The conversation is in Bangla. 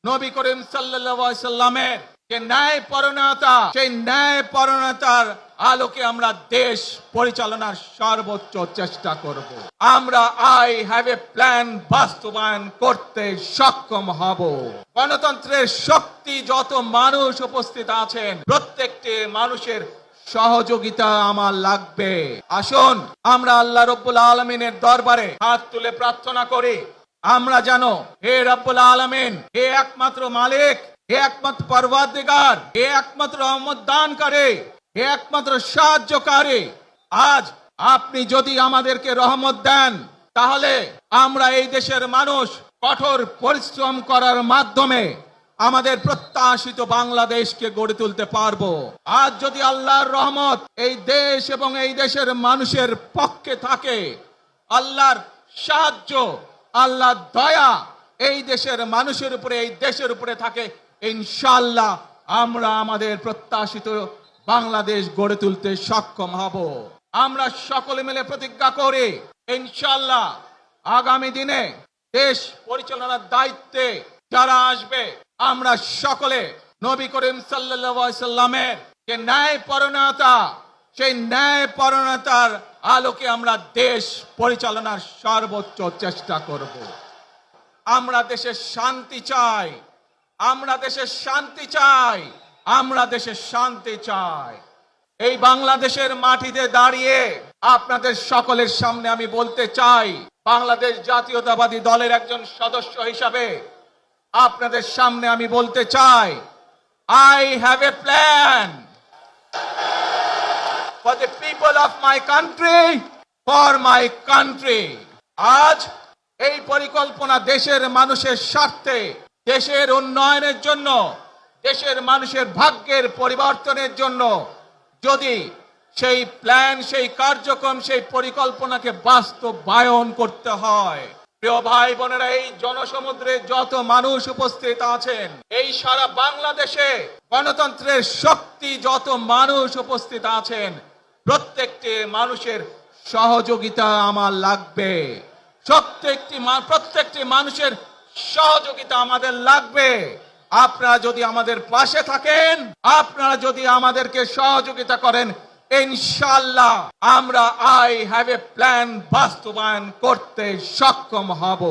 নবী করিম সাল্লাল্লাহু আলাইহি সাল্লামের যে ন্যায় পরায়ণতা, সেই ন্যায় পরায়ণতার আলোকে আমরা দেশ পরিচালনার সর্বোচ্চ চেষ্টা করব। আমরা আই হ্যাভ এ প্ল্যান বাস্তবায়ন করতে সক্ষম হব। গণতন্ত্রের শক্তি যত মানুষ উপস্থিত আছেন, প্রত্যেকটি মানুষের সহযোগিতা আমার লাগবে। আসুন আমরা আল্লাহ রাব্বুল আলামিনের দরবারে হাত তুলে প্রার্থনা করি, আমরা জানো হে রব্বুল আলামিন, হে একমাত্র মালিক, হে একমাত্র পরওয়ারদিগার, হে একমাত্র রহমত দানকারী, হে একমাত্র সাহায্যকারী। আজ আপনি যদি আমাদেরকে রহমত দেন, তাহলে আমরা এই দেশের মানুষ কঠোর পরিশ্রম করার মাধ্যমে আমাদের প্রত্যাশিত বাংলাদেশকে গড়ে তুলতে পারবো। আজ যদি আল্লাহর রহমত এই দেশ এবং এই দেশের মানুষের পক্ষে থাকে, আল্লাহর সাহায্য, আল্লাহর দয়া এই দেশের মানুষের উপরে, এই দেশের উপরে থাকে, ইনশাআল্লাহ আমরা আমাদের প্রত্যাশিত বাংলাদেশ গড়ে তুলতে সক্ষম হব। আমরা সকলে মিলে প্রতিজ্ঞা করি, ইনশাআল্লাহ আগামী দিনে দেশ পরিচালনার দায়িত্বে যারা আসবে, আমরা সকলে নবী করিম সাল্লাল্লাহু আলাইহি সাল্লামের যে ন্যায় পরায়ণতা, সেই ন্যায় পরায়ণতার আলোকে আমরা দেশ পরিচালনার সর্বোচ্চ চেষ্টা করব। আমরা দেশের শান্তি চাই, আমরা দেশের শান্তি চাই, আমরা দেশের শান্তি চাই। এই বাংলাদেশের মাটিতে দাঁড়িয়ে আপনাদের সকলের সামনে আমি বলতে চাই, বাংলাদেশ জাতীয়তাবাদী দলের একজন সদস্য হিসাবে আপনাদের সামনে আমি বলতে চাই, I have a plan for the people of my country, for my country. আজ এই পরিকল্পনা দেশের মানুষের স্বার্থে, দেশের উন্নয়নের জন্য, দেশের মানুষের ভাগ্যের পরিবর্তনের জন্য যদি সেই প্ল্যান, সেই কার্যক্রম, সেই পরিকল্পনাকে বাস্তবায়ন করতে হয়, প্রিয় ভাই বোনেরা, এই জনসমুদ্রে যত মানুষ উপস্থিত আছেন, এই সারা বাংলাদেশে গণতন্ত্রের শক্তি যত মানুষ উপস্থিত আছেন, প্রত্যেকটি মানুষের সহযোগিতা আমার লাগবে। প্রত্যেকটি মানুষের সহযোগিতা আমাদের লাগবে। আপনারা যদি আমাদের পাশে থাকেন, আপনারা যদি আমাদেরকে সহযোগিতা করেন, ইনশাআল্লাহ আমরা আই হ্যাভ এ প্ল্যান বাস্তবায়ন করতে সক্ষম হব।